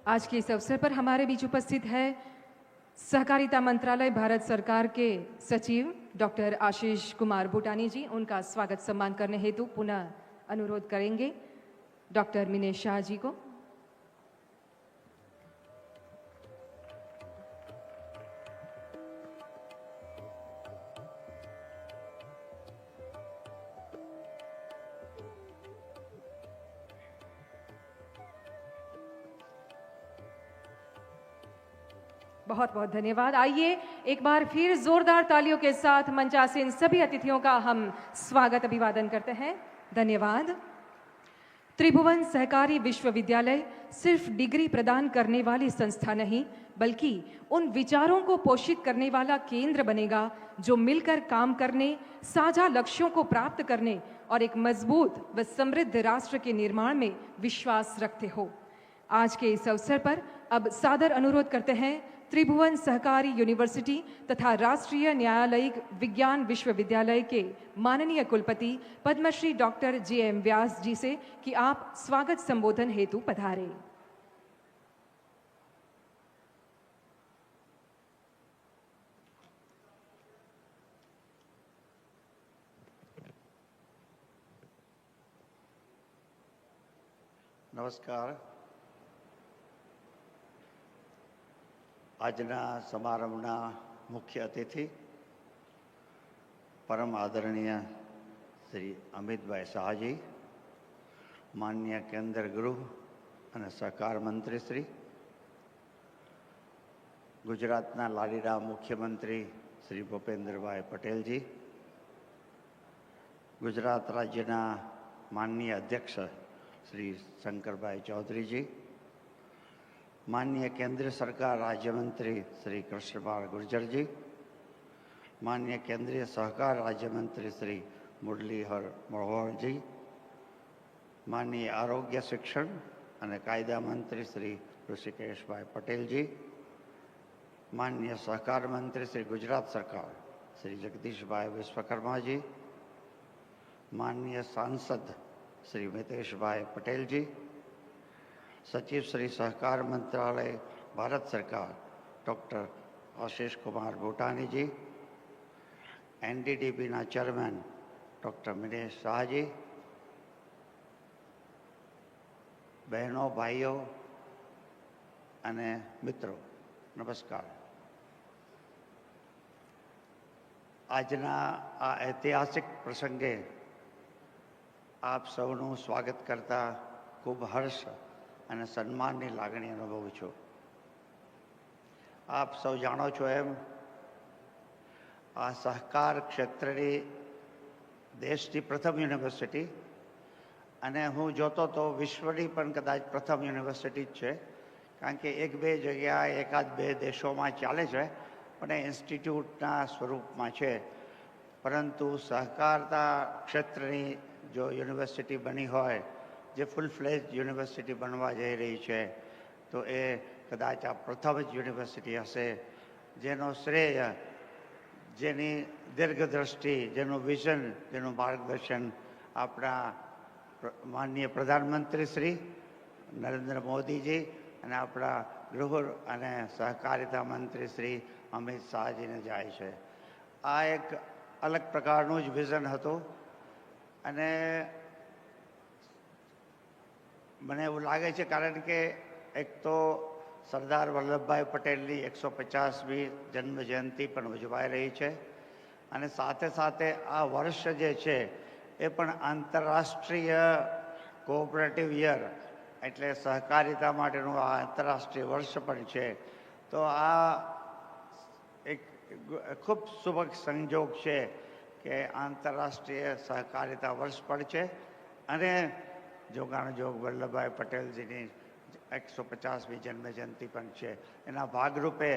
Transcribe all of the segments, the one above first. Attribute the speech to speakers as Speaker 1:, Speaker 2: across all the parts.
Speaker 1: आज के इस अवसर पर हमारे बीच उपस्थित है सहकारिता मंत्रालय भारत सरकार के सचिव डॉक्टर आशीष कुमार भूटानी जी। उनका स्वागत सम्मान करने हेतु पुनः अनुरोध करेंगे डॉक्टर मिनेश शाह जी को। बहुत बहुत धन्यवाद। आइए एक बार फिर जोरदार तालियों के साथ मंचासीन सभी अतिथियों का हम स्वागत अभिवादन करते हैं। धन्यवाद। त्रिभुवन सहकारी विश्वविद्यालय सिर्फ डिग्री प्रदान करने वाली संस्था नहीं, बल्कि उन विचारों को पोषित करने वाला केंद्र बनेगा जो मिलकर काम करने, साझा लक्ष्यों को प्राप्त करने और एक मजबूत व समृद्ध राष्ट्र के निर्माण में विश्वास रखते हो। आज के इस अवसर पर अब सादर अनुरोध करते हैं त्रिभुवन सहकारी यूनिवर्सिटी तथा राष्ट्रीय न्यायालयिक विज्ञान विश्वविद्यालय के माननीय कुलपति पद्मश्री डॉक्टर JM व्यास जी से कि आप स्वागत संबोधन हेतु पधारें।
Speaker 2: नमस्कार। આજના સમારંભના મુખ્ય અતિથિ પરમ આદરણીય શ્રી અમિતભાઈ શાહજી, માનનીય કેન્દ્ર ગૃહ અને સહકાર મંત્રી શ્રી, ગુજરાતના લાડીલા મુખ્યમંત્રી શ્રી ભૂપેન્દ્રભાઈ પટેલજી, ગુજરાત રાજ્યના માનનીય અધ્યક્ષ શ્રી શંકરભાઈ ચૌધરીજી, माननीय केंद्र सरकार राज्य मंत्री श्री कृष्णपाल गुर्जर जी, माननीय केंद्रीय सहकार राज्य मंत्री श्री मुरलीधर मनोहर जी, माननीय आरोग्य शिक्षण और कायदा मंत्री श्री ऋषिकेश भाई पटेल जी, माननीय सहकार मंत्री श्री गुजरात सरकार श्री जगदीश भाई विश्वकर्मा जी, माननीय सांसद श्री मितेश भाई पटेल जी, सचिव श्री सहकार मंत्रालय भारत सरकार डॉक्टर आशीष कुमार भूटानी जी, NDDB ना चेयरमैन डॉक्टर मिनेश शाह जी, बहनों भाइयों अने मित्रों, नमस्कार। आजना आ ऐतिहासिक प्रसंगे आप सौનું स्वागत करता खूब हर्ष અને સન્માનની લાગણી અનુભવું છું। આપ સૌ જાણો છો એમ આ સહકાર ક્ષેત્રની દેશની પ્રથમ યુનિવર્સિટી અને હું જોતો તો વિશ્વની પણ કદાચ પ્રથમ યુનિવર્સિટી જ છે, કારણ કે એક બે જગ્યાએ એકાદ બે દેશોમાં ચાલે છે પણ એ ઇન્સ્ટિટ્યૂટના સ્વરૂપમાં છે, પરંતુ સહકારતા ક્ષેત્રની જો યુનિવર્સિટી બની હોય, જે ફૂલ ફ્લેજ યુનિવર્સિટી બનવા જઈ રહી છે, તો એ કદાચ આ પ્રથમ જ યુનિવર્સિટી હશે જેનો શ્રેય, જેની દીર્ઘદ્રષ્ટિ, જેનું વિઝન, જેનું માર્ગદર્શન આપણા માનનીય પ્રધાનમંત્રી શ્રી નરેન્દ્ર મોદીજી અને આપણા ગૃહ અને સહકારિતા મંત્રી શ્રી અમિત શાહજીને જાય છે। આ એક અલગ પ્રકારનું જ વિઝન હતું અને મને એવું લાગે છે કારણ કે એક તો સરદાર વલ્લભભાઈ પટેલની 150મી જન્મ જયંતિ પણ ઉજવાઈ રહી છે અને સાથે સાથે આ વર્ષ જે છે એ પણ આંતરરાષ્ટ્રીય કોઓપરેટિવ યર એટલે સહકારિતા માટેનું આ આંતરરાષ્ટ્રીય વર્ષ પણ છે। તો આ એક ખૂબ શુભ સંજોગ છે કે આંતરરાષ્ટ્રીય સહકારિતા વર્ષ પણ છે અને જોગાણજોગ વલ્લભભાઈ પટેલજીની 150મી જન્મજયંતિ પણ છે। એના ભાગરૂપે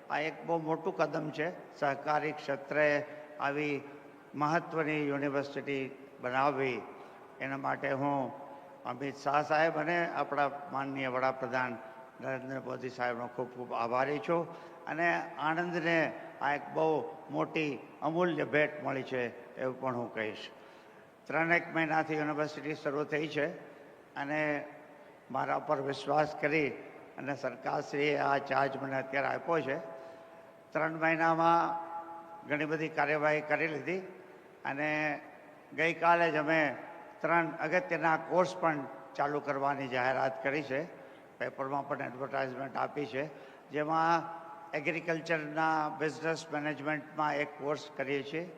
Speaker 2: આ એક બહુ મોટું કદમ છે સહકારી ક્ષેત્રે આવી મહત્ત્વની યુનિવર્સિટી બનાવવી। એના માટે હું અમિત શાહ સાહેબ અને આપણા માનનીય વડાપ્રધાન નરેન્દ્ર મોદી સાહેબનો ખૂબ ખૂબ આભારી છું અને આણંદને આ એક બહુ મોટી અમૂલ્ય ભેટ મળી છે એવું પણ હું કહીશ। 3 મહિનાથી યુનિવર્સિટી શરૂ થઈ છે અને મારા પર વિશ્વાસ કરી અને સરકારશ્રીએ આ ચાર્જ મને અત્યારે આપ્યો છે. 3 મહિનામાં ઘણી બધી કાર્યવાહી કરી લીધી અને ગઈકાલે જ અમે 3 અગત્યના કોર્સ પણ ચાલુ કરવાની જાહેરાત કરી છે. પેપરમાં પણ એડવર્ટાઇઝમેન્ટ આપી છે, જેમાં એગ્રીકલ્ચરના બિઝનેસ મેનેજમેન્ટમાં એક કોર્સ કરીએ છીએ,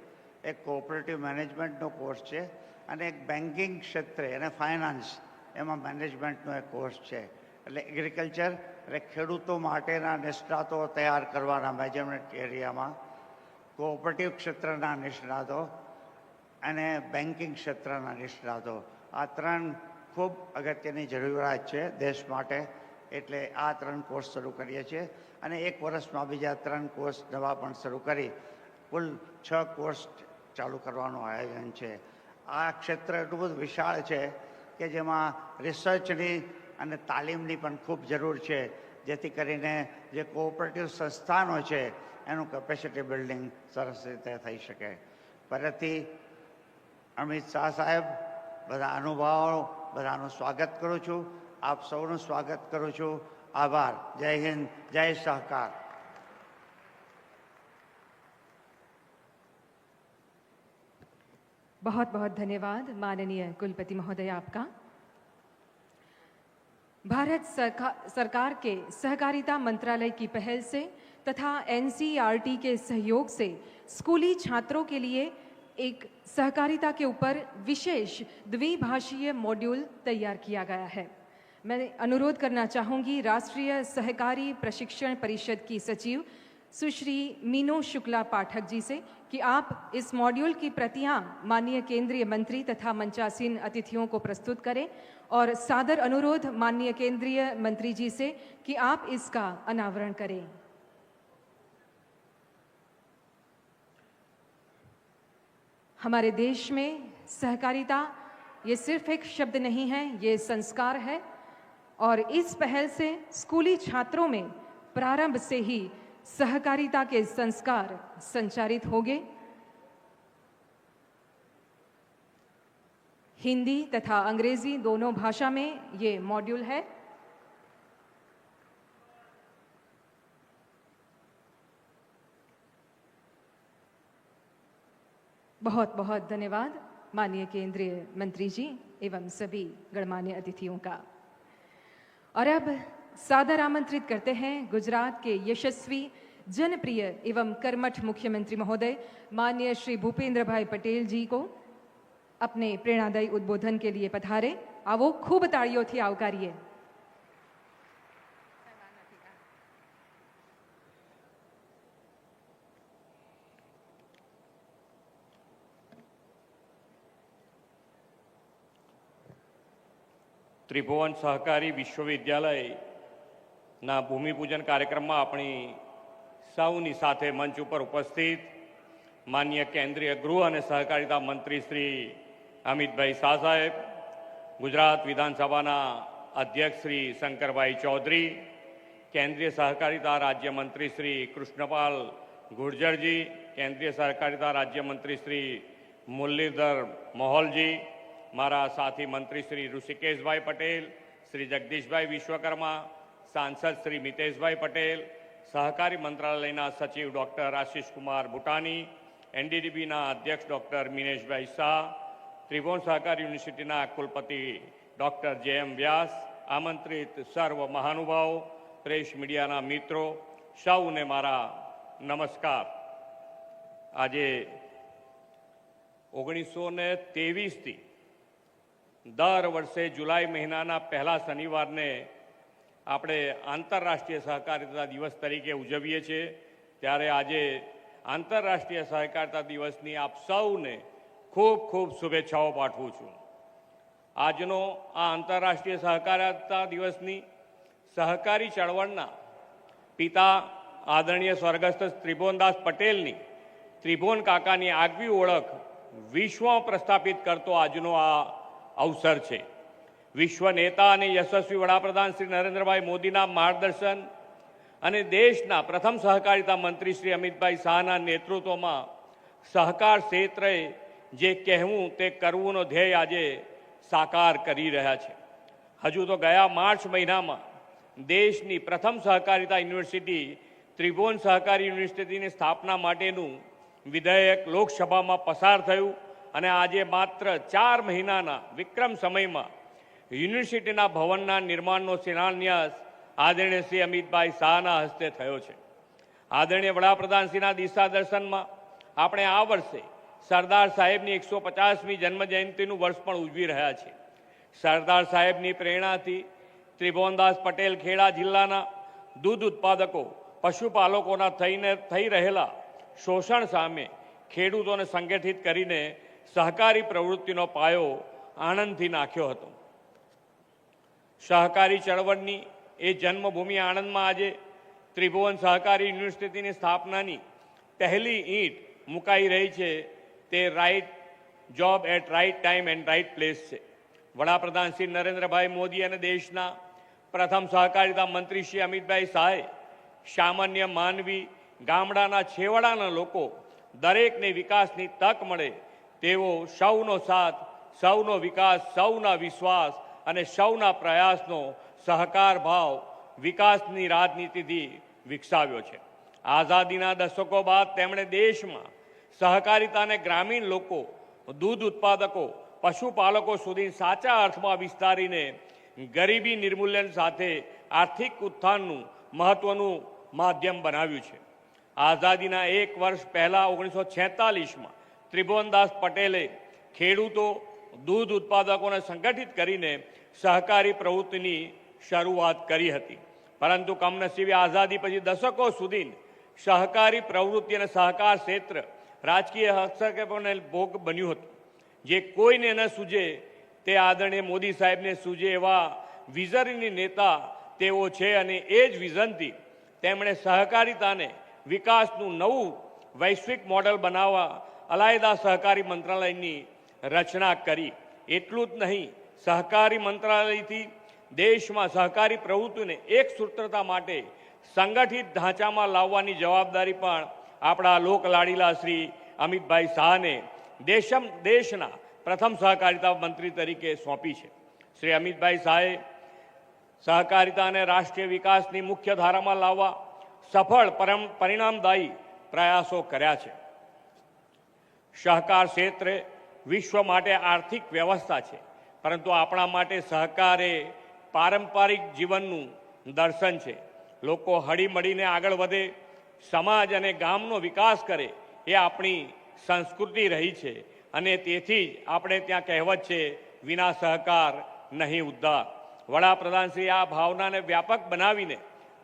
Speaker 2: એક કોઓપરેટિવ મેનેજમેન્ટનો કોર્સ છે અને એક બેન્કિંગ ક્ષેત્રે અને ફાઇનાન્સ એમાં મેનેજમેન્ટનો એક કોર્સ છે. એટલે એગ્રીકલ્ચર એટલે ખેડૂતો માટેના નિષ્ણાતો તૈયાર કરવાના મેનેજમેન્ટ એરિયામાં, કોઓપરેટિવ ક્ષેત્રના નિષ્ણાતો અને બેન્કિંગ ક્ષેત્રના નિષ્ણાતો, આ 3 ખૂબ અગત્યની જરૂરિયાત છે દેશ માટે. એટલે આ 3 કોર્સ શરૂ કરીએ છીએ અને 1 વર્ષમાં બીજા 3 કોર્સ નવા પણ શરૂ કરી કુલ 6 કોર્સ ચાલુ કરવાનું આયોજન છે. આ ક્ષેત્ર એટલું બધું વિશાળ છે કે જેમાં રિસર્ચની અને તાલીમની પણ ખૂબ જરૂર છે, જેથી કરીને જે કોઓપરેટિવ સંસ્થાનો છે એનું કેપેસિટી બિલ્ડિંગ સરસ રીતે થઈ શકે. ફરીથી અમિત શાહ સાહેબ, બધા અનુભવો બધાનું સ્વાગત કરું છું. આપ સૌનું સ્વાગત કરું છું. આભાર. જય હિન્દ, જય સહકાર.
Speaker 1: बहुत बहुत धन्यवाद माननीय कुलपति महोदय आपका। भारत सरकार के सहकारिता मंत्रालय की पहल से तथा एनसीईआरटी के सहयोग से स्कूली छात्रों के लिए एक सहकारिता के ऊपर विशेष द्विभाषीय मॉड्यूल तैयार किया गया है। मैं अनुरोध करना चाहूँगी राष्ट्रीय सहकारी प्रशिक्षण परिषद की सचिव सुश्री मीनू शुक्ला पाठक जी से कि आप इस मॉड्यूल की प्रतियां माननीय केंद्रीय मंत्री तथा मंचासीन अतिथियों को प्रस्तुत करें और सादर अनुरोध माननीय केंद्रीय मंत्री जी से कि आप इसका अनावरण करें। हमारे देश में सहकारिता ये सिर्फ एक शब्द नहीं है, ये संस्कार है और इस पहल से स्कूली छात्रों में प्रारंभ से ही सहकारिता के संस्कार संचारित होंगे। हिंदी तथा अंग्रेजी दोनों भाषा में ये मॉड्यूल है। बहुत बहुत धन्यवाद माननीय केंद्रीय मंत्री जी एवं सभी गणमान्य अतिथियों का। और अब सादर आमंत्रित करते हैं गुजरात के यशस्वी, जनप्रिय एवं कर्मठ मुख्यमंत्री महोदय माननीय श्री भूपेंद्र भाई पटेल जी को अपने प्रेरणादायी उद्बोधन के लिए पधारे। आवो खूब ताड़ियोंथी आवकारीए।
Speaker 3: ત્રિભુવન સહકારી વિશ્વવિદ્યાલયના ભૂમિપૂજન કાર્યક્રમમાં આપણી સૌની સાથે મંચ ઉપર ઉપસ્થિત માનનીય કેન્દ્રીય ગૃહ અને સહકારિતા મંત્રી શ્રી અમિતભાઈ શાહ સાહેબ, ગુજરાત વિધાનસભાના અધ્યક્ષ શ્રી શંકરભાઈ ચૌધરી, કેન્દ્રીય સહકારિતા રાજ્યમંત્રી શ્રી કૃષ્ણપાલ ગુર્જરજી, કેન્દ્રીય સહકારિતા રાજ્યમંત્રી શ્રી મુરલીધર મોહોલજી, મારા સાથી મંત્રી શ્રી ઋષિકેશભાઈ પટેલ, શ્રી જગદીશભાઈ વિશ્વકર્મા, સાંસદ શ્રી મિતેશભાઈ પટેલ, સહકારી મંત્રાલયના સચિવ ડૉક્ટર આશિષ કુમાર ભૂટાની, એનડીડીબીના અધ્યક્ષ ડૉક્ટર મિનેશભાઈ શાહ, ત્રિભુવન સહકાર યુનિવર્સિટીના કુલપતિ ડૉક્ટર જે.એમ. વ્યાસ, આમંત્રિત સર્વ મહાનુભાવો, પ્રેસ મીડિયાના મિત્રો, સૌને મારા નમસ્કાર. આજે 1923થી દર વર્ષે જુલાઈ મહિનાના પહેલા શનિવારને આપણે આંતરરાષ્ટ્રીય સહકારિતા દિવસ તરીકે ઉજવીએ છીએ. ત્યારે આજે આંતરરાષ્ટ્રીય સહકારિતા દિવસની આપ સૌને ખૂબ ખૂબ શુભેચ્છાઓ પાઠવું છું. આજનો આ આંતરરાષ્ટ્રીય સહકારિતા દિવસની સહકારી ચળવળના પિતા આદરણીય સ્વર્ગસ્થ ત્રિભુવનદાસ પટેલની ત્રિભુવન કાકાની આગવી ઓળખ વિશ્વમાં પ્રસ્થાપિત કરતો આજનો આ અવસર છે. વિશ્વ નેતા અને યશસ્વી વડાપ્રધાન શ્રી નરેન્દ્રભાઈ મોદીના માર્ગદર્શન અને દેશના પ્રથમ સહકારિતા મંત્રી શ્રી અમિતભાઈ શાહના નેતૃત્વમાં સહકાર ક્ષેત્રે જે કહેવું તે કરવુંનો ધ્યેય આજે સાકાર કરી રહ્યા છે. હજુ તો ગયા માર્ચ મહિનામાં દેશની પ્રથમ સહકારિતા યુનિવર્સિટી ત્રિભુવન સહકારી યુનિવર્સિટીની સ્થાપના માટેનું વિધેયક લોકસભામાં પસાર થયું અને આજે માત્ર 4 મહિનાના વિક્રમ સમયમાં યુનિવર્સિટીના ભવનના નિર્માણનો શિલાન્યાસ આદરણીય શ્રી અમિતભાઈ શાહના હસ્તે થયો છે. આદરણીય વડાપ્રધાનશ્રીના દિશા દર્શનમાં આપણે આ વર્ષે સરદાર સાહેબની 150મી જન્મજયંતિનું વર્ષ પણ ઉજવી રહ્યા છીએ. સરદાર સાહેબની પ્રેરણાથી ત્રિભુવનદાસ પટેલ ખેડા જિલ્લાના દૂધ ઉત્પાદકો પશુપાલકોના થઈ રહેલા શોષણ સામે ખેડૂતોને સંગઠિત કરીને સહકારી પ્રવૃત્તિનો પાયો આણંદથી નાખ્યો હતો. સહકારી ચળવળની એ જન્મભૂમિ આણંદમાં આજે ત્રિભુવન સહકારી યુનિવર્સિટીની સ્થાપનાની પહેલી ઈંટ મુકાઈ રહી છે. તે right job at right time and right place છે. વડાપ્રધાન શ્રી નરેન્દ્રભાઈ મોદી અને દેશના પ્રથમ સહકારિતા મંત્રી શ્રી અમિતભાઈ શાહે સામાન્ય માનવી, ગામડાના છેવાડાના લોકો દરેકને વિકાસની તક મળે તેવો સૌનો સાથ, સૌનો વિકાસ, સૌના વિશ્વાસ અને સૌના પ્રયાસનો સહકાર ભાવ વિકાસની રાજનીતિથી વિકસાવ્યો છે. આઝાદીના દશકો બાદ તેમણે દેશમાં સહકારિતાને ગ્રામીણ લોકો, દૂધ ઉત્પાદકો, પશુપાલકો સુધી સાચા અર્થમાં વિસ્તારીને ગરીબી નિર્મૂલન સાથે આર્થિક ઉત્થાનનું મહત્વનું માધ્યમ બનાવ્યું છે. આઝાદીના 1 વર્ષ પહેલાં 1946માં ત્રિભુવનદાસ પટેલે ખેડૂતો, દૂધ ઉત્પાદકોને સંગઠિત કરીને સહકારી પ્રવૃત્તિની શરૂઆત કરી હતી. પરંતુ કમનસીબે આઝાદી પછી દશકો સુધી સહકારી પ્રવૃત્તિ અને સહકાર ક્ષેત્ર રાજકીય હસ્તક્ષેપોને ભોગ બન્યું હતું. જે કોઈને ન સૂજે તે આદરણીય મોદી સાહેબને સૂજે એવા વિઝનરી નેતા તેઓ છે અને એ જ વિઝનથી તેમણે સહકારિતાને વિકાસનું નવું વૈશ્વિક મોડેલ બનાવવા અલાયદા સહકારી મંત્રાલયની રચના કરી. એટલું જ નહીં, સહકારી મંત્રાલયથી દેશમાં સહકારી પ્રવૃત્તિને એક સૂત્રતા માટે સંગઠિત ઢાંચામાં લાવવાની જવાબદારી પણ આપણા લોકલાડીલા શ્રી અમિતભાઈ શાહને દેશના પ્રથમ સહકારિતા મંત્રી તરીકે સોંપી છે. શ્રી અમિતભાઈ શાહે સહકારિતાને રાષ્ટ્રીય વિકાસની મુખ્ય ધારામાં લાવવા સફળ પરિણામદાયી પ્રયાસો કર્યા છે. સહકાર ક્ષેત્રે વિશ્વ માટે આર્થિક વ્યવસ્થા છે, પરંતુ આપણા માટે સહકાર એ પારંપરિક જીવનનું દર્શન છે. લોકો હળીમળીને આગળ વધે, સમાજ અને ગામનો વિકાસ કરે એ આપણી સંસ્કૃતિ રહી છે અને તેથી જ આપણે ત્યાં કહેવત છે, વિના સહકાર નહીં ઉદ્ધાર. વડાપ્રધાનશ્રી આ ભાવનાને વ્યાપક બનાવીને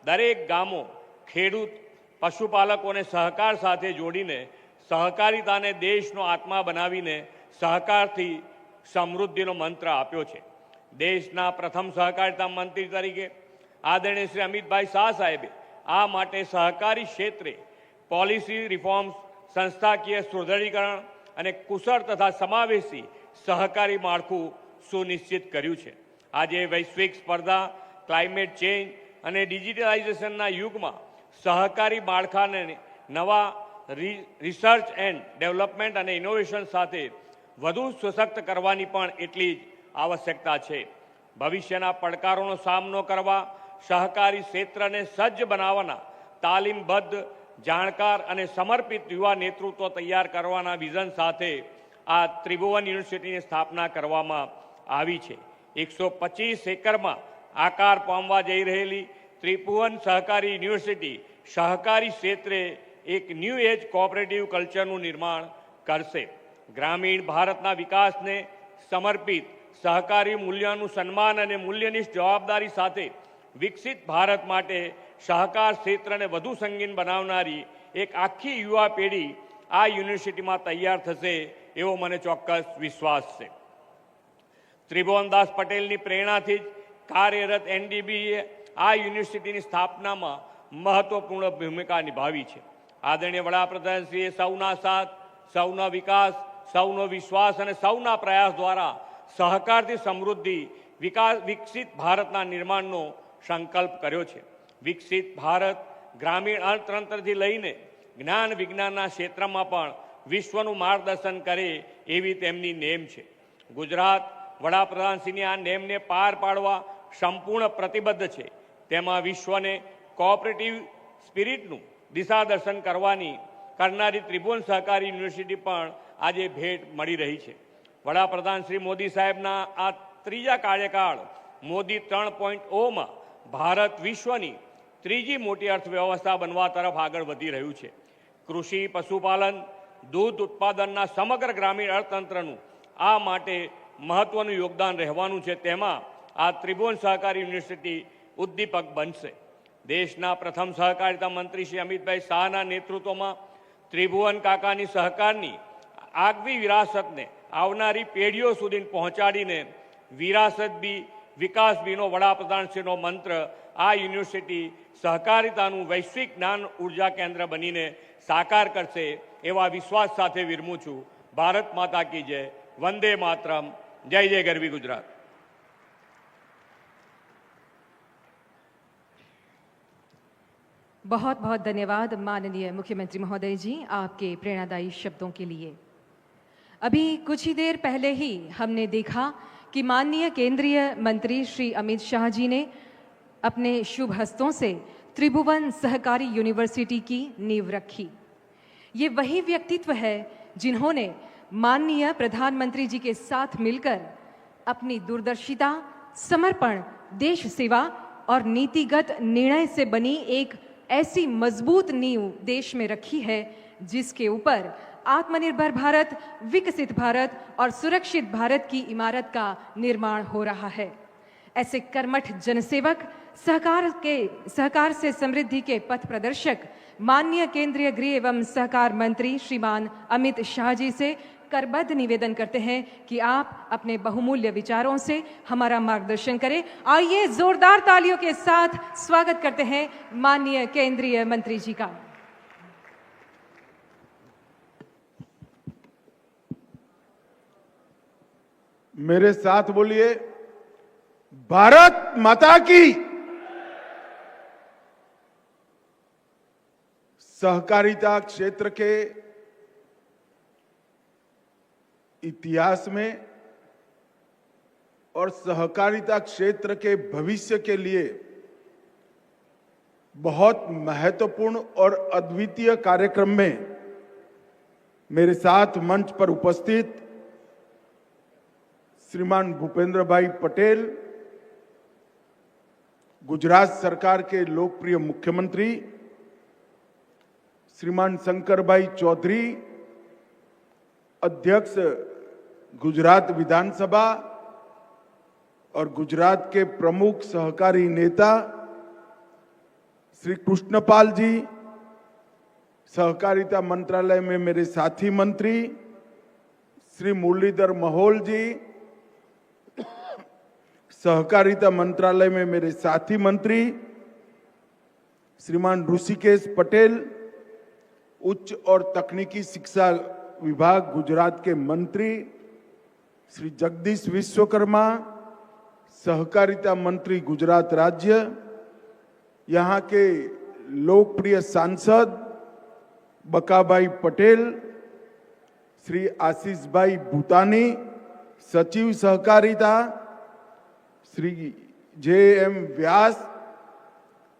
Speaker 3: દરેક ગામો, ખેડૂત, પશુપાલકોને સહકાર સાથે જોડીને સહકારિતાને દેશનો આત્મા બનાવીને સહકારથી સમૃદ્ધિનો મંત્ર આપ્યો છે. દેશના પ્રથમ સહકારિતા મંત્રી તરીકે આદરણીય શ્રી અમિતભાઈ શાહ સાહેબે આ માટે સહકારી ક્ષેત્રે પોલિસી રિફોર્મ્સ, સંસ્થાકીય સુદૃઢીકરણ અને કુશળ તથા સમાવેશી સહકારી માળખું સુનિશ્ચિત કર્યું છે. આજે વૈશ્વિક સ્પર્ધા, ક્લાઇમેટ ચેન્જ અને ડિજિટલાઇઝેશનના યુગમાં સહકારી માળખાને નવા રિસર્ચ એન્ડ ડેવલપમેન્ટ અને ઇનોવેશન સાથે વધુ સશક્ત કરવાની પણ એટલી જ આવશ્યકતા છે. ભવિષ્યના પડકારોનો સામનો કરવા સહકારી ક્ષેત્રને સજ્જ બનાવવાના તાલીમબદ્ધ, જાણકાર અને સમર્પિત યુવા નેતૃત્વ તૈયાર કરવાના વિઝન સાથે આ ત્રિભુવન યુનિવર્સિટીની સ્થાપના કરવામાં આવી છે. 125 એકરમાં આકાર પામવા જઈ રહેલી ત્રિભુવન સહકારી યુનિવર્સિટી સહકારી ક્ષેત્રે એક ન્યૂ એજ કોઓપરેટિવ કલ્ચરનું નિર્માણ કરશે. ગ્રામીણ ભારતના વિકાસને સમર્પિત સહકારી મૂલ્યોનું સન્માન અને મૂલ્યનિષ્ઠ જવાબદારી સાથે વિકસિત ભારત માટે સહકાર ક્ષેત્રને વધુ સંગીન બનાવનારી એક આખી યુવા પેઢી આ યુનિવર્સિટીમાં તૈયાર થશે એવો મને ચોક્કસ વિશ્વાસ છે. ત્રિભુવનદાસ પટેલની પ્રેરણાથી જ કાર્યરત એનડીબીએ આ યુનિવર્સિટીની સ્થાપનામાં મહત્વપૂર્ણ ભૂમિકા નિભાવી છે. આદરણીય વડાપ્રધાનશ્રીએ સૌના સાથ, સૌનો વિકાસ, સૌનો વિશ્વાસ અને સૌના પ્રયાસ દ્વારા સહકારથી સમૃદ્ધિ, વિકસિત ભારતના નિર્માણનો સંકલ્પ કર્યો છે. વિકસિત ભારત ગ્રામીણ અર્થતંત્રથી લઈને જ્ઞાન વિજ્ઞાનના ક્ષેત્રમાં પણ વિશ્વનું માર્ગદર્શન કરે એવી તેમની નેમ છે. ગુજરાત વડાપ્રધાનશ્રીની આ નેમને પાર પાડવા સંપૂર્ણ પ્રતિબદ્ધ છે. તેમાં વિશ્વને કોઓપરેટિવ સ્પિરિટનું દિશાદર્શન કરનારી ત્રિભુવન સહકારી યુનિવર્સિટી પણ આજે ભેટ મળી રહી છે. વડાપ્રધાન શ્રી મોદી સાહેબના આ ત્રીજા કાર્યકાળ મોદી 3.0માં ભારત વિશ્વની ત્રીજી મોટી અર્થવ્યવસ્થા બનવા તરફ આગળ વધી રહ્યું છે. કૃષિ, પશુપાલન, દૂધ ઉત્પાદનના સમગ્ર ગ્રામીણ અર્થતંત્રનું આ માટે મહત્વનું યોગદાન રહેવાનું છે. તેમાં આ ત્રિભુવન સહકારી યુનિવર્સિટી ઉદ્દીપક બનશે. દેશના પ્રથમ સહકારિતા મંત્રી શ્રી અમિતભાઈ શાહના નેતૃત્વમાં ત્રિભુવન કાકાની સહકારની આગવી વિરાસતને આવનારી પેઢીઓ સુધી પહોંચાડીને વિરાસત બી વિકાસ બીનો વડાપ્રધાનશ્રીનો મંત્ર આ યુનિવર્સિટી સહકારિતાનું વૈશ્વિક જ્ઞાન ઉર્જા કેન્દ્ર બનીને સાકાર કરશે એવા વિશ્વાસ સાથે વિરમું છું. ભારત માતા કી જય. વંદે માતરમ. જય જય ગરવી ગુજરાત.
Speaker 1: बहुत बहुत धन्यवाद माननीय मुख्यमंत्री महोदय जी आपके प्रेरणादायी शब्दों के लिए। अभी कुछ ही देर पहले ही हमने देखा कि माननीय केंद्रीय मंत्री श्री अमित शाह जी ने अपने शुभ हस्तों से त्रिभुवन सहकारी यूनिवर्सिटी की नींव रखी। ये वही व्यक्तित्व है जिन्होंने माननीय प्रधानमंत्री जी के साथ मिलकर अपनी दूरदर्शिता, समर्पण, देश सेवा और नीतिगत निर्णय से बनी एक ऐसी मजबूत नींव देश में रखी है जिसके ऊपर आत्मनिर्भर भारत, विकसित भारत और सुरक्षित भारत की इमारत का निर्माण हो रहा है। ऐसे कर्मठ जनसेवक, सहकार से समृद्धि के पथ प्रदर्शक माननीय केंद्रीय गृह एवं सहकार मंत्री श्रीमान अमित शाह जी से करबद्ध निवेदन करते हैं कि आप अपने बहुमूल्य विचारों से हमारा मार्गदर्शन करें। आइए जोरदार तालियों के साथ स्वागत करते हैं माननीय केंद्रीय मंत्री जी का।
Speaker 4: मेरे साथ बोलिए, भारत माता की। सहकारिता क्षेत्र के इतिहास में और सहकारिता क्षेत्र के भविष्य के लिए बहुत महत्वपूर्ण और अद्वितीय कार्यक्रम में मेरे साथ मंच पर उपस्थित श्रीमान भूपेंद्र भाई पटेल, गुजरात सरकार के लोकप्रिय मुख्यमंत्री, श्रीमान शंकर भाई चौधरी, अध्यक्ष गुजरात विधानसभा और गुजरात के प्रमुख सहकारी नेता श्री कृष्णपाल जी, सहकारिता मंत्रालय में मेरे साथी मंत्री श्री मुरलीधर महल जी, सहकारिता मंत्रालय में मेरे साथी मंत्री श्रीमान ऋषिकेश पटेल, उच्च और तकनीकी शिक्षा विभाग गुजरात के मंत्री श्री जगदीश विश्वकर्मा, सहकारिता मंत्री गुजरात राज्य, यहाँ के लोकप्रिय सांसद बकाभाई पटेल, श्री आशीष भाई भूतानी, सचिव सहकारिता श्री JM व्यास,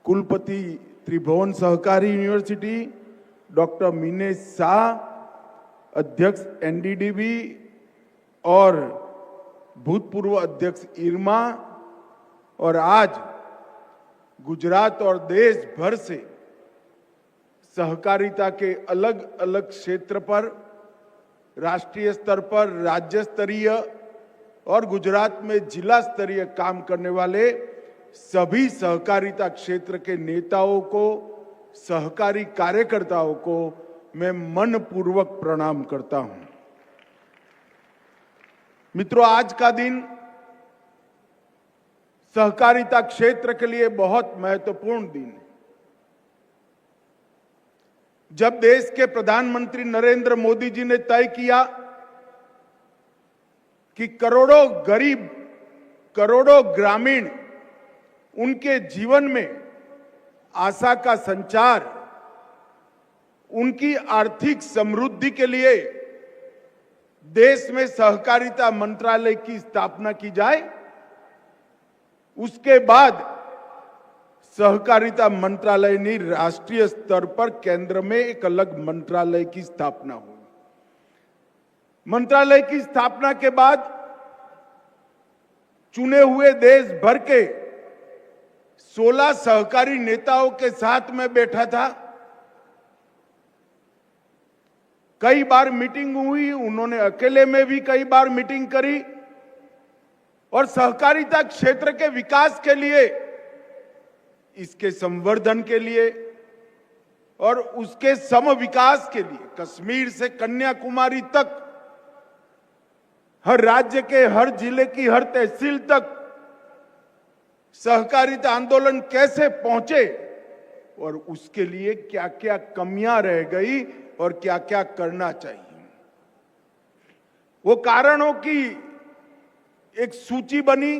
Speaker 4: कुलपति त्रिभुवन सहकारी यूनिवर्सिटी डॉक्टर मीनेश शाह, अध्यक्ष NDDB और भूतपूर्व अध्यक्ष इरमा, और आज गुजरात और देश भर से सहकारिता के अलग अलग क्षेत्र पर, राष्ट्रीय स्तर पर, राज्य स्तरीय और गुजरात में जिला स्तरीय काम करने वाले सभी सहकारिता क्षेत्र के नेताओं को, सहकारी कार्यकर्ताओं को मैं मनपूर्वक प्रणाम करता हूं। मित्रों, आज का दिन सहकारिता क्षेत्र के लिए बहुत महत्वपूर्ण दिन है। जब देश के प्रधानमंत्री नरेंद्र मोदी जी ने तय किया कि करोड़ों गरीब, करोड़ों ग्रामीण, उनके जीवन में आशा का संचार, उनकी आर्थिक समृद्धि के लिए देश में सहकारिता मंत्रालय की स्थापना की जाए, उसके बाद सहकारिता मंत्रालय ने राष्ट्रीय स्तर पर केंद्र में एक अलग मंत्रालय की स्थापना हुई। मंत्रालय की स्थापना के बाद चुने हुए देश भर के 16 सहकारी नेताओं के साथ में बैठा था। कई बार मीटिंग हुई, उन्होंने अकेले में भी कई बार मीटिंग करी और सहकारिता क्षेत्र के विकास के लिए, इसके संवर्धन के लिए और उसके सम विकास के लिए कश्मीर से कन्याकुमारी तक, हर राज्य के हर जिले की हर तहसील तक सहकारिता आंदोलन कैसे पहुंचे और उसके लिए क्या क्या कमियां रह गई और क्या क्या करना चाहिए, वो कारणों की एक सूची बनी,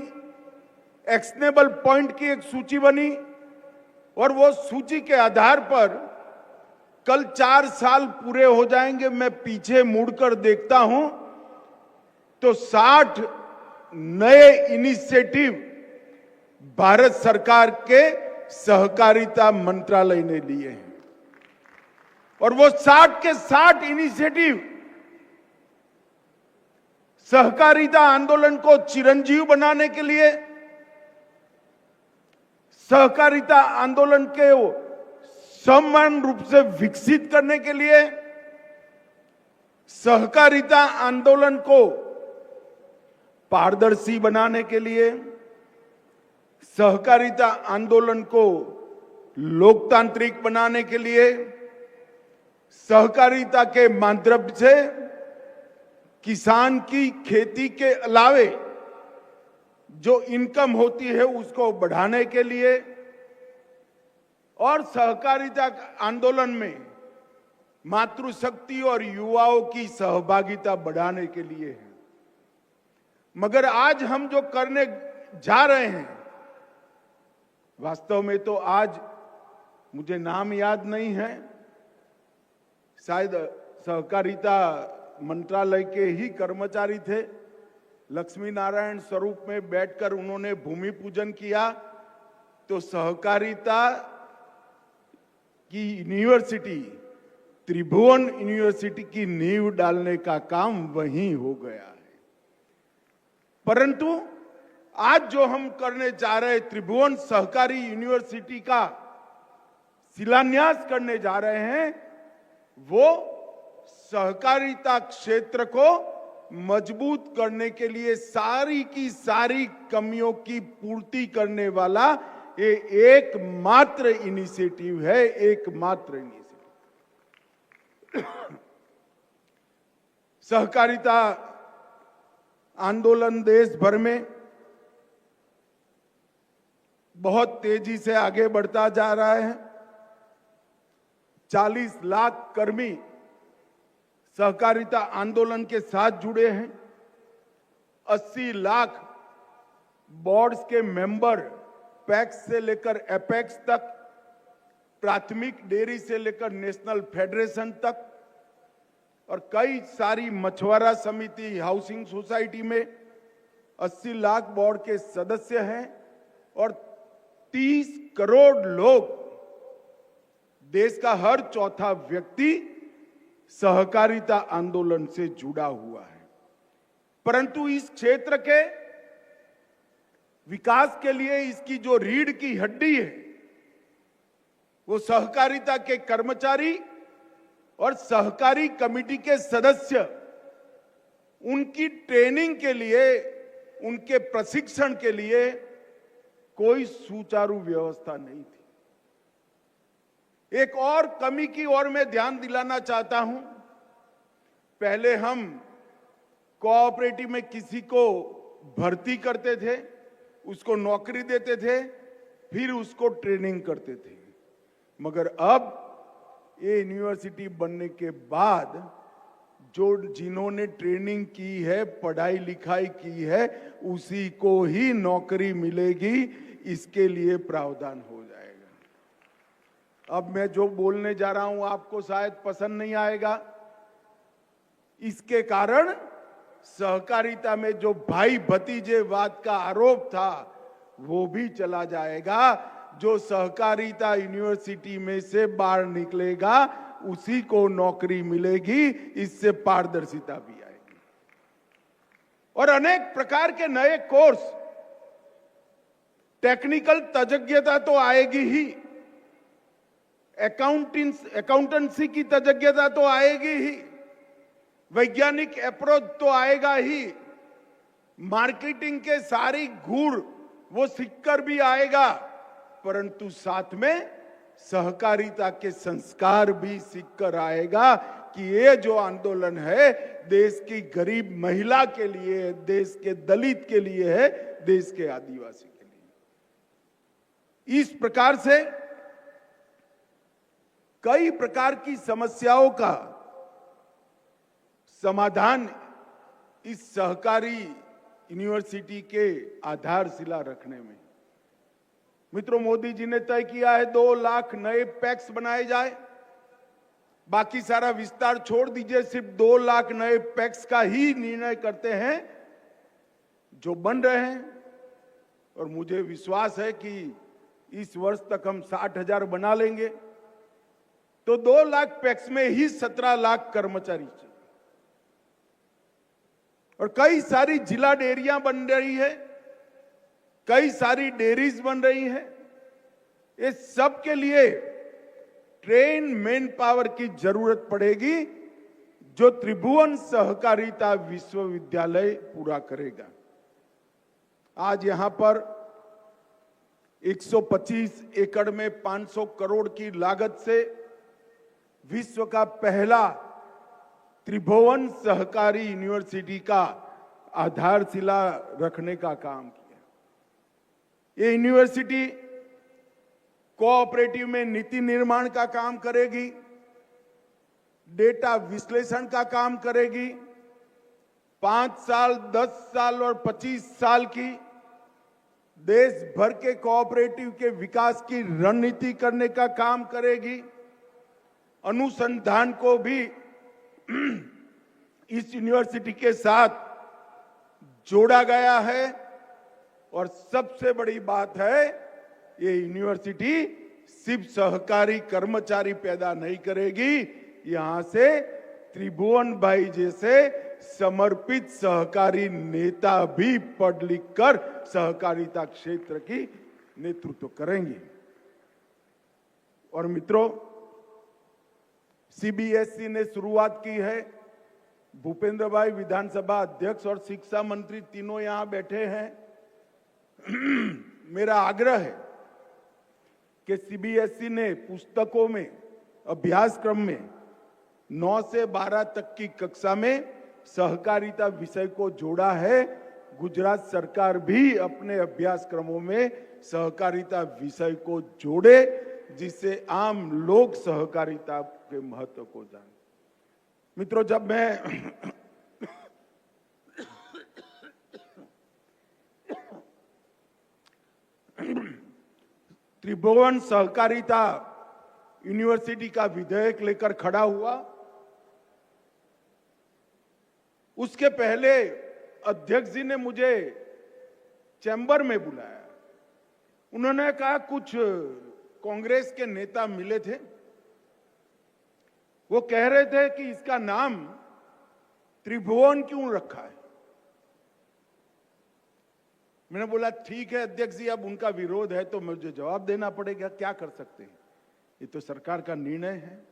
Speaker 4: एक्शनेबल पॉइंट की एक सूची बनी और वो सूची के आधार पर कल 4 साल पूरे हो जाएंगे। मैं पीछे मुड़कर देखता हूं तो 60 नए इनिशिएटिव भारत सरकार के सहकारिता मंत्रालय ने लिए हैं और वो 60 के 60 इनिशिएटिव सहकारिता आंदोलन को चिरंजीव बनाने के लिए, सहकारिता आंदोलन के समान रूप से विकसित करने के लिए, सहकारिता आंदोलन को पारदर्शी बनाने के लिए, सहकारिता आंदोलन को लोकतांत्रिक बनाने के लिए, सहकारिता के माध्यम से किसान की खेती के अलावे जो इनकम होती है उसको बढ़ाने के लिए और सहकारिता आंदोलन में मातृशक्ति और युवाओं की सहभागिता बढ़ाने के लिए है। मगर आज हम जो करने जा रहे हैं, वास्तव में तो आज मुझे नाम याद नहीं है, शायद सहकारिता मंत्रालय के ही कर्मचारी थे, लक्ष्मी नारायण स्वरूप में बैठकर उन्होंने भूमि पूजन किया तो सहकारिता की यूनिवर्सिटी, त्रिभुवन यूनिवर्सिटी की नींव डालने का काम वहीं हो गया है। परंतु आज जो हम करने जा रहे त्रिभुवन सहकारी यूनिवर्सिटी का शिलान्यास करने जा रहे हैं, वो सहकारिता क्षेत्र को मजबूत करने के लिए सारी की सारी कमियों की पूर्ति करने वाला ये एकमात्र इनिशिएटिव है, एकमात्र इनिशिएटिव। सहकारिता आंदोलन देश भर में बहुत तेजी से आगे बढ़ता जा रहा है। 40 लाख कर्मी सहकारिता आंदोलन के साथ जुड़े हैं। 80 लाख बोर्ड्स के मेंबर, पैक्स से लेकर एपेक्स तक, प्राथमिक डेयरी से लेकर नेशनल फेडरेशन तक और कई सारी मछुआरा समिति, हाउसिंग सोसाइटी में 80 लाख बोर्ड के सदस्य हैं और 30 करोड़ लोग, देश का हर चौथा व्यक्ति सहकारिता आंदोलन से जुड़ा हुआ है। परंतु इस क्षेत्र के विकास के लिए इसकी जो रीढ़ की हड्डी है वो सहकारिता के कर्मचारी और सहकारी कमेटी के सदस्य, उनकी ट्रेनिंग के लिए, उनके प्रशिक्षण के लिए कोई सुचारू व्यवस्था नहीं थी। एक और कमी की ओर मैं ध्यान दिलाना चाहता हूं। पहले हम कोऑपरेटिव में किसी को भर्ती करते थे, उसको नौकरी देते थे, फिर उसको ट्रेनिंग करते थे। मगर अब ये यूनिवर्सिटी बनने के बाद जो जिन्होंने ट्रेनिंग की है, पढ़ाई लिखाई की है, उसी को ही नौकरी मिलेगी। इसके लिए प्रावधान हो जाएगा। अब मैं जो बोलने जा रहा हूं आपको शायद पसंद नहीं आएगा। इसके कारण सहकारिता में जो भाई भतीजेवाद का आरोप था वो भी चला जाएगा। जो सहकारिता यूनिवर्सिटी में से बाहर निकलेगा उसी को नौकरी मिलेगी। इससे पारदर्शिता भी आएगी और अनेक प्रकार के नए कोर्स, टेक्निकल तज्ञता तो आएगी ही, अकाउंटेंसी की तज्ञता तो आएगी ही, वैज्ञानिक अप्रोच तो आएगा ही, मार्केटिंग के सारी गुण वो सीखकर भी आएगा, परंतु साथ में सहकारिता के संस्कार भी सीखकर आएगा कि ये जो आंदोलन है देश की गरीब महिला के लिए है, देश के दलित के लिए है, देश के आदिवासी के लिए। इस प्रकार से कई प्रकार की समस्याओं का समाधान इस सहकारी यूनिवर्सिटी के आधारशिला रखने में। मित्रों, मोदी जी ने तय किया है 2 लाख नए पैक्स बनाए जाए। बाकी सारा विस्तार छोड़ दीजिए, सिर्फ 2 लाख नए पैक्स का ही निर्णय करते हैं जो बन रहे हैं। और मुझे विश्वास है कि इस वर्ष तक हम 60,000 बना लेंगे तो 2 लाख पैक्स में ही 17 लाख कर्मचारी चाहिए। और कई सारी जिला डेयरियां बन रही है, कई सारी डेयरीज बन रही है। ये सब के लिए ट्रेन मैन पावर की जरूरत पड़ेगी जो त्रिभुवन सहकारिता विश्वविद्यालय पूरा करेगा। आज यहां पर 125 एकड़ में 500 करोड़ की लागत से विश्व का पहला त्रिभुवन सहकारी यूनिवर्सिटी का आधारशिला रखने का काम किया। ये यूनिवर्सिटी कोऑपरेटिव में नीति निर्माण का काम करेगी, डेटा विश्लेषण का काम करेगी, 5 साल, 10 साल और 25 साल की देश भर के कोऑपरेटिव के विकास की रणनीति करने का काम करेगी। अनुसंधान को भी इस यूनिवर्सिटी के साथ जोड़ा गया है। और सबसे बड़ी बात है, ये यूनिवर्सिटी सिर्फ सहकारी कर्मचारी पैदा नहीं करेगी, यहां से त्रिभुवन भाई जैसे समर्पित सहकारी नेता भी पढ़ लिख कर सहकारिता क्षेत्र की नेतृत्व करेंगे। और मित्रों, सीबीएसई ने शुरुआत की है। भूपेंद्र भाई विधानसभा अध्यक्ष और शिक्षा मंत्री तीनों यहां बैठे हैं। मेरा आग्रह है कि सीबीएसई ने पुस्तकों में, अभ्यासक्रम में 9 से 12 तक की कक्षा में सहकारिता विषय को जोड़ा है। गुजरात सरकार भी अपने अभ्यासक्रमों में सहकारिता विषय को जोड़े, जिससे आम लोग सहकारिता के महत्व को जाने। मित्रों, जब मैं त्रिभुवन सहकारिता यूनिवर्सिटी का विधेयक लेकर खड़ा हुआ, उसके पहले अध्यक्ष जी ने मुझे चैम्बर में बुलाया। उन्होंने कहा कुछ कांग्रेस के नेता मिले थे, वो कह रहे थे कि इसका नाम त्रिभुवन क्यों रखा है। मैंने बोला ठीक है अध्यक्ष जी, अब उनका विरोध है तो मुझे जवाब देना पड़ेगा, क्या कर सकते हैं, ये तो सरकार का निर्णय है।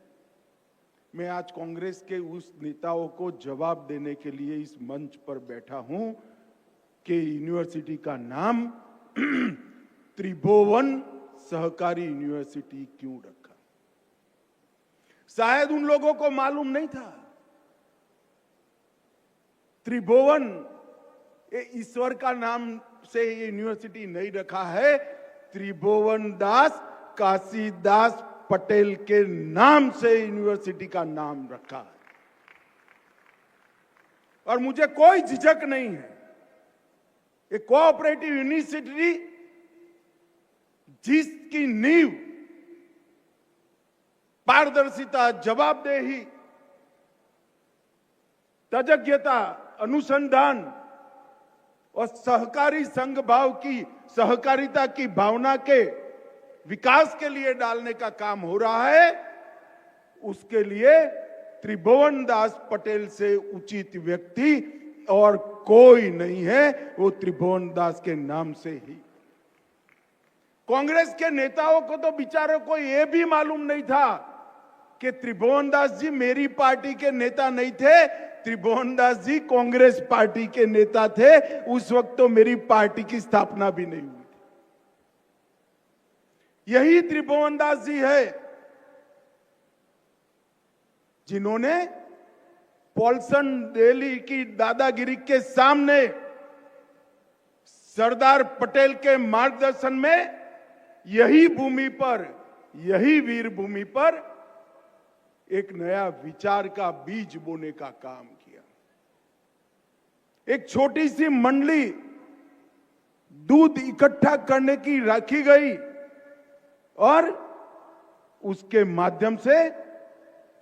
Speaker 4: मैं आज कांग्रेस के उस नेताओं को जवाब देने के लिए इस मंच पर बैठा हूं कि यूनिवर्सिटी का नाम त्रिभुवन सहकारी यूनिवर्सिटी क्यों रखा। शायद उन लोगों को मालूम नहीं था त्रिभुवन ये ईश्वर का नाम से ये यूनिवर्सिटी नहीं रखा है, त्रिभुवन दास काशीदास पटेल के नाम से यूनिवर्सिटी का नाम रखा है। और मुझे कोई झिझक नहीं है, ये कोऑपरेटिव यूनिवर्सिटी जिसकी नींव पारदर्शिता, जवाबदेही, तज्ञता, अनुसंधान और सहकारी संघ भाव की, सहकारिता की भावना के विकास के लिए डालने का काम हो रहा है, उसके लिए त्रिभुवन दास पटेल से उचित व्यक्ति और कोई नहीं है, वो त्रिभुवन दास के नाम से ही। कांग्रेस के नेताओं को तो बेचारों को यह भी मालूम नहीं था कि त्रिभुवन दास जी मेरी पार्टी के नेता नहीं थे, त्रिभुवन दास जी कांग्रेस पार्टी के नेता थे। उस वक्त तो मेरी पार्टी की स्थापना भी नहीं हुई थी। यही त्रिभुवन दास जी है जिन्होंने पॉल्सन दिल्ली की दादागिरी के सामने सरदार पटेल के मार्गदर्शन में यही भूमि पर, यही वीर भूमि पर एक नया विचार का बीज बोने का काम किया। एक छोटी सी मंडली दूध इकट्ठा करने की रखी गई और उसके माध्यम से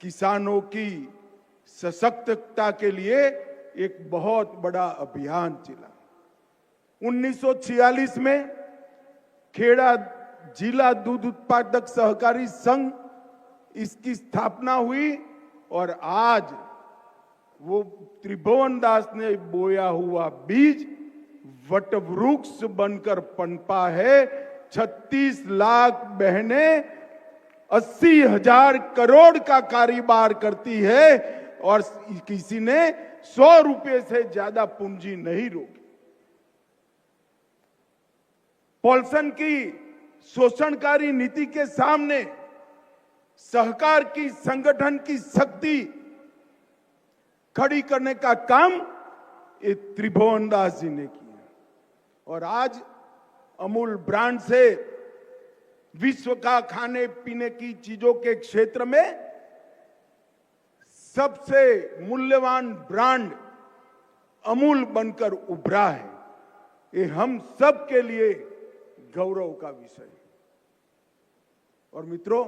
Speaker 4: किसानों की सशक्तता के लिए एक बहुत बड़ा अभियान चला। 1946 में खेड़ा जिला दूध उत्पादक सहकारी संघ, इसकी स्थापना हुई और आज वो त्रिभुवन दास ने बोया हुआ बीज वटवृक्ष बनकर पनपा है। 36 लाख बहनें 80,000 करोड़ का कारोबार करती है और किसी ने 100 रुपए से ज्यादा पूंजी नहीं रोकी। पॉल्सन की शोषणकारी नीति के सामने सहकार की संगठन की शक्ति खड़ी करने का काम ये त्रिभुवन दास जी ने किया और आज अमूल ब्रांड से विश्व का खाने पीने की चीजों के क्षेत्र में सबसे मूल्यवान ब्रांड अमूल बनकर उभरा है। ये हम सब के लिए गौरव का विषय है। और मित्रों,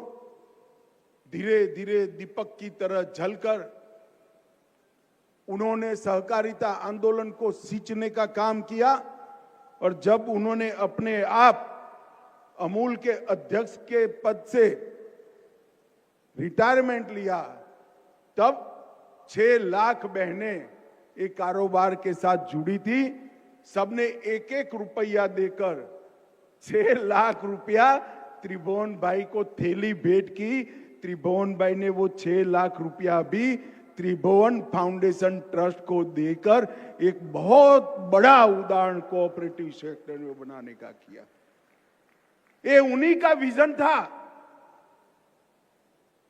Speaker 4: धीरे धीरे दीपक की तरह जलकर उन्होंने सहकारिता आंदोलन को सींचने का काम किया और जब उन्होंने अपने आप अमूल के अध्यक्ष के पद से रिटायरमेंट लिया, तब 6 लाख बहनें एक कारोबार के साथ जुड़ी थी। सबने 1-1 रुपया देकर 6 लाख रुपया त्रिभुवन भाई को थैली भेंट की। त्रिभुवन भाई ने वो 6 लाख रुपया भी त्रिभुवन फाउंडेशन ट्रस्ट को देकर एक बहुत बड़ा उदाहरण कोऑपरेटिव सेक्टर में बनाने का किया। ये उन्हीं का विजन था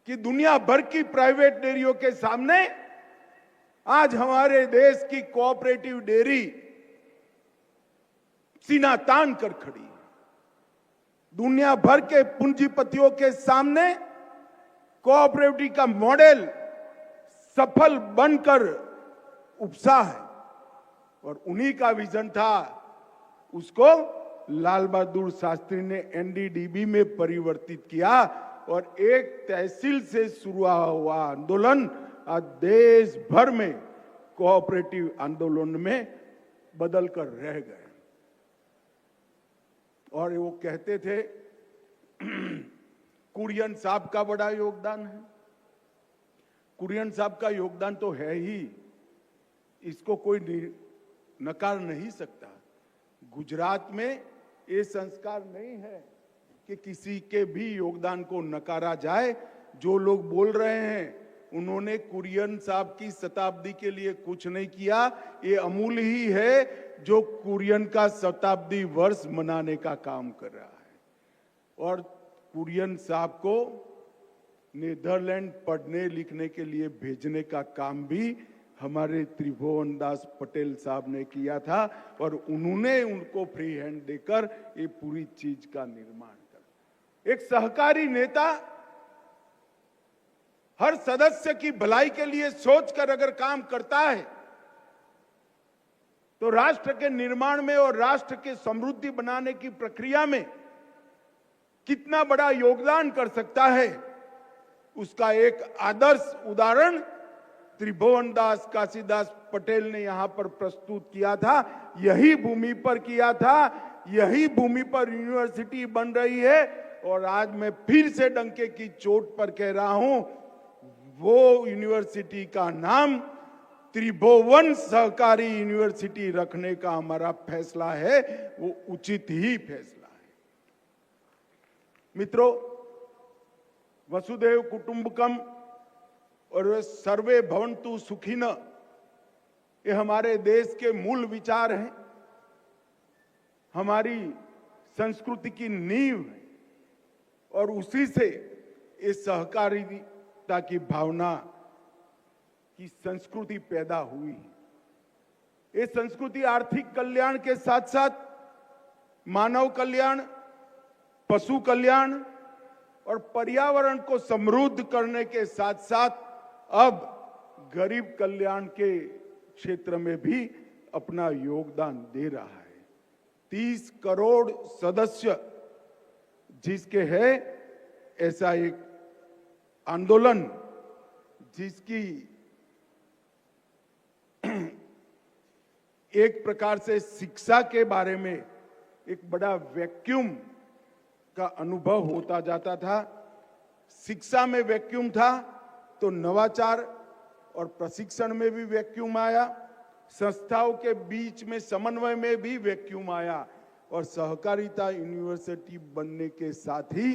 Speaker 4: कि दुनिया भर की प्राइवेट डेयरियों के सामने आज हमारे देश की कोऑपरेटिव डेयरी सीना तान कर खड़ी है। दुनिया भर के पूंजीपतियों के सामने कोऑपरेटिव का मॉडल सफल बनकर उपसा है और उन्हीं का विजन था। उसको लाल बहादुर शास्त्री ने एनडीडीबी में परिवर्तित किया और एक तहसील से शुरू हुआ आंदोलन आज देश भर में कोऑपरेटिव आंदोलन में बदल कर रह गए। और वो कहते थे कुरियन साहब का बड़ा योगदान है। कुरियन साहब का योगदान तो है ही, इसको कोई नकार नहीं सकता। गुजरात में ये संस्कार नहीं है कि किसी के भी योगदान को नकारा जाए। जो लोग बोल रहे हैं उन्होंने कुरियन साहब की शताब्दी के लिए कुछ नहीं किया। ये अमूल ही है जो कुरियन का शताब्दी वर्ष मनाने का काम कर रहा है। और कुरियन साहब को नीदरलैंड पढ़ने लिखने के लिए भेजने का काम भी हमारे त्रिभुवन दास पटेल साहब ने किया था और उन्होंने उनको फ्री हैंड देकर ये पूरी चीज का निर्माण कर। एक सहकारी नेता हर सदस्य की भलाई के लिए सोचकर अगर काम करता है तो राष्ट्र के निर्माण में और राष्ट्र की समृद्धि बनाने की प्रक्रिया में कितना बड़ा योगदान कर सकता है, उसका एक आदर्श उदाहरण त्रिभुवन दास काशीदास पटेल ने यहां पर प्रस्तुत किया था। यही भूमि पर किया था, यही भूमि पर यूनिवर्सिटी बन रही है और आज मैं फिर से डंके की चोट पर कह रहा हूं, वो यूनिवर्सिटी का नाम त्रिभुवन सहकारी यूनिवर्सिटी रखने का हमारा फैसला है, वो उचित ही फैसला है। मित्रों, वसुधैव कुटुंबकम और सर्वे भवन्तु सुखिनः, ये हमारे देश के मूल विचार हैं, हमारी संस्कृति की नींव है और उसी से इस सहकारिता की भावना की संस्कृति पैदा हुई है। ये संस्कृति आर्थिक कल्याण के साथ साथ मानव कल्याण, पशु कल्याण और पर्यावरण को समृद्ध करने के साथ साथ अब गरीब कल्याण के क्षेत्र में भी अपना योगदान दे रहा है। 30 करोड़ सदस्य जिसके है, ऐसा एक आंदोलन जिसकी एक प्रकार से शिक्षा के बारे में एक बड़ा वैक्यूम का अनुभव होता जाता था। शिक्षा में वैक्यूम था तो नवाचार और प्रशिक्षण में भी वैक्यूम आया, संस्थाओं के बीच में समन्वय में भी वैक्यूम आया और सहकारिता यूनिवर्सिटी बनने के साथ ही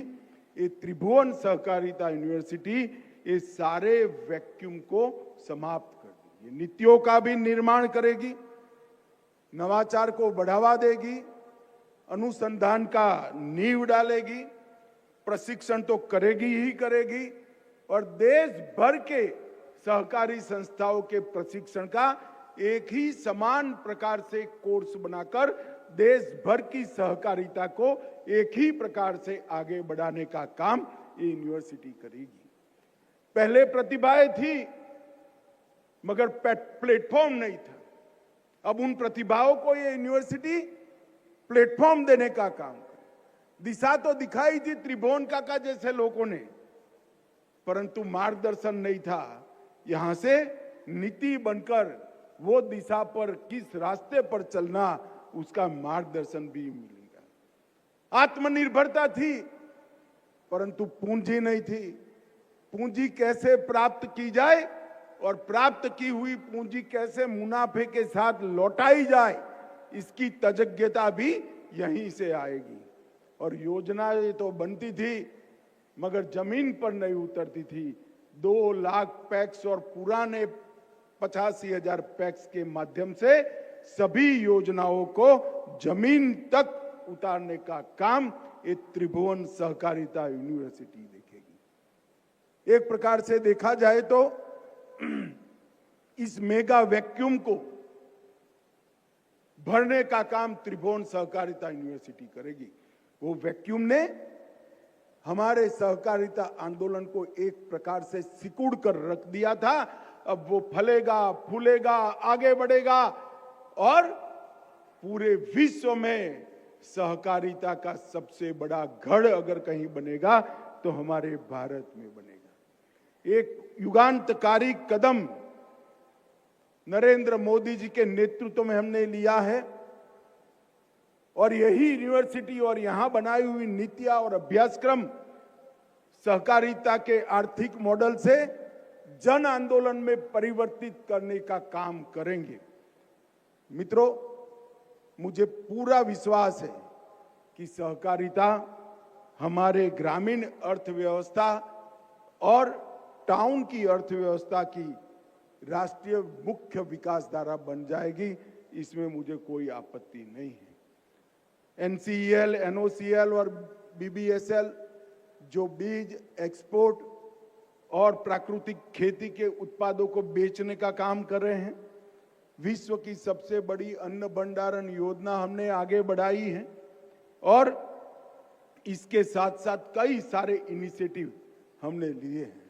Speaker 4: ये त्रिभुवन सहकारिता यूनिवर्सिटी ये सारे वैक्यूम को समाप्त कर देगी। नीतियों का भी निर्माण करेगी, नवाचार को बढ़ावा देगी, अनुसंधान का नींव डालेगी, प्रशिक्षण तो करेगी ही करेगी और देश भर के सहकारी संस्थाओं के प्रशिक्षण का एक ही समान प्रकार से कोर्स बनाकर देश भर की सहकारिता को एक ही प्रकार से आगे बढ़ाने का काम ये यूनिवर्सिटी करेगी। पहले प्रतिभाएं थी मगर प्लेटफॉर्म नहीं था, अब उन प्रतिभाओं को ये यूनिवर्सिटी प्लेटफॉर्म देने का काम करे। दिशा तो दिखाई थी त्रिभुवन काका जैसे लोगों ने, परंतु मार्गदर्शन नहीं था। यहां से नीति बनकर वो दिशा पर किस रास्ते पर चलना, उसका मार्गदर्शन भी मिलेगा। आत्मनिर्भरता थी परंतु पूंजी नहीं थी। पूंजी कैसे प्राप्त की जाए और प्राप्त की हुई पूंजी कैसे मुनाफे के साथ लौटाई जाए, इसकी तज्ञता भी यहीं से आएगी। और योजनाएं तो बनती थी मगर जमीन पर नहीं उतरती थी। 2 लाख पैक्स और पुराने 85,000 पैक्स के माध्यम से सभी योजनाओं को जमीन तक उतारने का काम ये त्रिभुवन सहकारिता यूनिवर्सिटी देखेगी। एक प्रकार से देखा जाए तो इस मेगा वैक्यूम को भरने का काम त्रिभुवन सहकारिता यूनिवर्सिटी करेगी। वो वैक्यूम ने हमारे सहकारिता आंदोलन को एक प्रकार से सिकुड़ कर रख दिया था। अब वो फलेगा, फूलेगा, आगे बढ़ेगा और पूरे विश्व में सहकारिता का सबसे बड़ा गढ़ अगर कहीं बनेगा तो हमारे भारत में बनेगा। एक युगांतकारी कदम नरेंद्र मोदी जी के नेतृत्व में हमने लिया है और यही यूनिवर्सिटी और यहां बनाई हुई नीतियां और अभ्यासक्रम सहकारिता के आर्थिक मॉडल से जन आंदोलन में परिवर्तित करने का काम करेंगे। मित्रों, मुझे पूरा विश्वास है कि सहकारिता हमारे ग्रामीण अर्थव्यवस्था और टाउन की अर्थव्यवस्था की राष्ट्रीय मुख्य विकास धारा बन जाएगी, इसमें मुझे कोई आपत्ति नहीं है। NCEL, NOCL और BBSL जो बीज, एक्सपोर्ट और प्राकृतिक खेती के उत्पादों को बेचने का काम कर रहे हैं। विश्व की सबसे बड़ी अन्न भंडारण योजना हमने आगे बढ़ाई है और इसके साथ साथ कई सारे इनिशिएटिव हमने लिए हैं,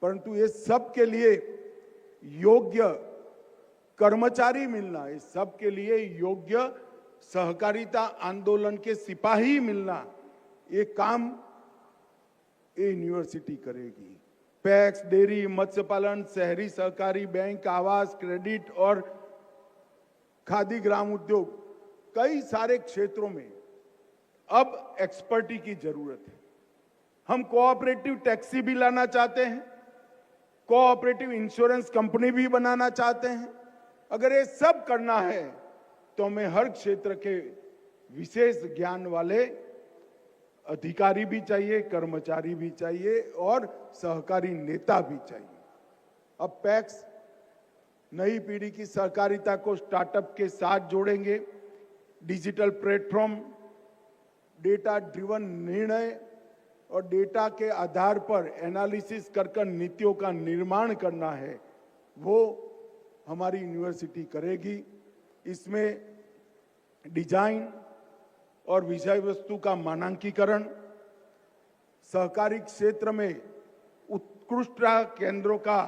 Speaker 4: परंतु ये सब के लिए योग्य कर्मचारी मिलना, ये सब के लिए योग्य सहकारिता आंदोलन के सिपाही मिलना, ये काम ये यूनिवर्सिटी करेगी। पैक्स, डेयरी, मत्स्य पालन, शहरी सहकारी बैंक, आवास, क्रेडिट और खादी ग्राम उद्योग, कई सारे क्षेत्रों में अब एक्सपर्टी की जरूरत है। हम कोऑपरेटिव टैक्सी भी लाना चाहते हैं, कोऑपरेटिव इंश्योरेंस कंपनी भी बनाना चाहते हैं। अगर ये सब करना है तो हमें हर क्षेत्र के विशेष ज्ञान वाले अधिकारी भी चाहिए, कर्मचारी भी चाहिए और सहकारी नेता भी चाहिए। अब पैक्स नई पीढ़ी की सहकारिता को स्टार्टअप के साथ जोड़ेंगे। डिजिटल प्लेटफॉर्म, डेटा ड्रिवन निर्णय और डेटा के आधार पर एनालिसिस कर नीतियों का निर्माण करना है, वो हमारी यूनिवर्सिटी करेगी। इसमें डिजाइन और विषय वस्तु का मानकीकरण, सहकारी क्षेत्र में उत्कृष्ट केंद्रों का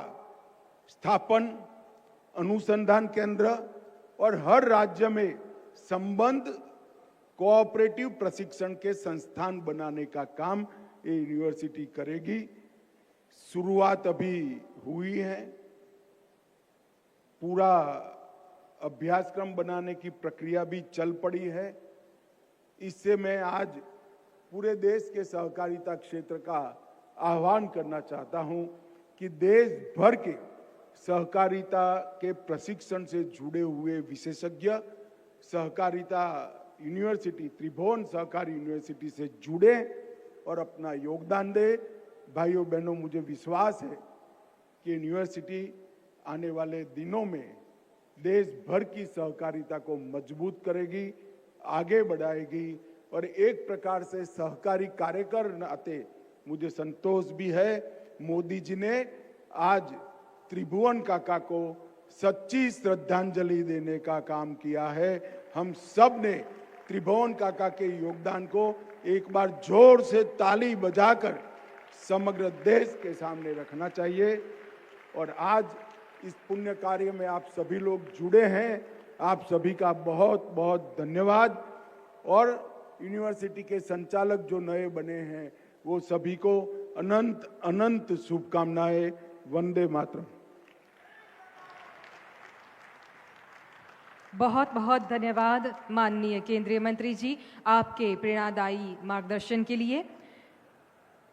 Speaker 4: स्थापन, अनुसंधान केंद्र और हर राज्य में संबद्ध कोऑपरेटिव प्रशिक्षण के संस्थान बनाने का काम ये यूनिवर्सिटी करेगी। शुरुआत अभी हुई है, पूरा अभ्यासक्रम बनाने की प्रक्रिया भी चल पड़ी है। इससे मैं आज पूरे देश के सहकारिता क्षेत्र का आह्वान करना चाहता हूं कि देश भर के सहकारिता के प्रशिक्षण से जुड़े हुए विशेषज्ञ सहकारिता यूनिवर्सिटी, त्रिभुवन सहकारी यूनिवर्सिटी से जुड़े और अपना योगदान दे। भाइयों बहनों, मुझे विश्वास है कि यूनिवर्सिटी आने वाले दिनों में देश भर की सहकारिता को मजबूत करेगी, आगे बढ़ाएगी और एक प्रकार से सहकारी कार्यकर नाते मुझे संतोष भी है, मोदी जी ने आज त्रिभुवन काका को सच्ची श्रद्धांजलि देने का काम किया है। हम सब ने त्रिभुवन काका के योगदान को एक बार जोर से ताली बजाकर समग्र देश के सामने रखना चाहिए। और आज इस पुण्य कार्य में आप सभी लोग जुड़े हैं, आप सभी का बहुत बहुत धन्यवाद। और यूनिवर्सिटी के संचालक जो नए बने हैं वो सभी को अनंत अनंत शुभकामनाएं। वंदे मातरम।
Speaker 1: बहुत बहुत धन्यवाद माननीय केंद्रीय मंत्री जी, आपके प्रेरणादायी मार्गदर्शन के लिए।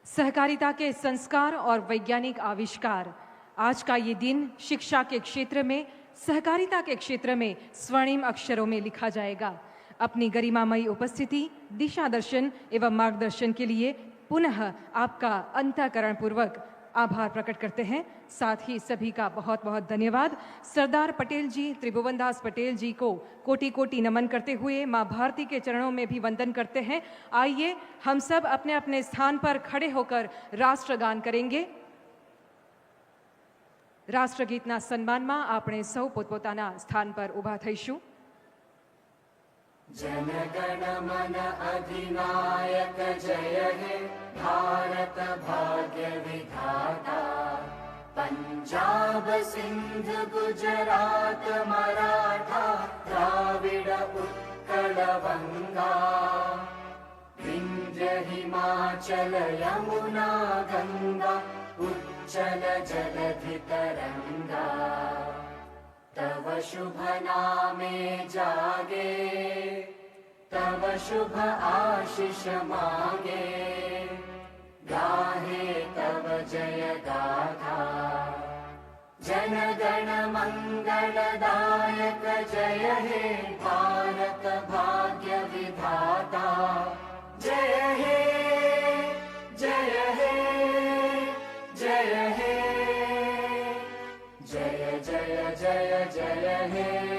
Speaker 1: सहकारिता के संस्कार और वैज्ञानिक आविष्कार, आज का ये दिन शिक्षा के क्षेत्र में, सहकारिता के क्षेत्र में स्वर्णिम अक्षरों में लिखा जाएगा। अपनी गरिमामयी उपस्थिति, दिशा दर्शन एवं मार्गदर्शन के लिए पुनः आपका अंतःकरणपूर्वक आभार प्रकट करते हैं। साथ ही सभी का बहुत बहुत धन्यवाद। सरदार पटेल जी, त्रिभुवन दास पटेल जी को कोटि कोटि नमन करते हुए मां भारती के चरणों में भी वंदन करते हैं। आइए हम सब अपने अपने स्थान पर खड़े होकर राष्ट्रगान करेंगे। રાષ્ટ્રગીતના સન્માનમાં આપણે સૌ પોતપોતાના સ્થાન પર ઊભા થઈશું।
Speaker 5: जनगण मन अधिनायक जय हे भारत भाग्य विधाता। पंजाब सिंध गुजरात मराठा द्राविड़ उत्कल बंगा। विंध्य हिमाचल यमुना गंगा उच्चल जलधि तरंगा। तव शुभ नामे जागे तव शुभ आशीष मांगे। गाहे तव जय गाथा जन गण मंगलदायक जय हे भारत भाग्य विधाता। जय हे जय हे जय हे जय जय जय जय हे।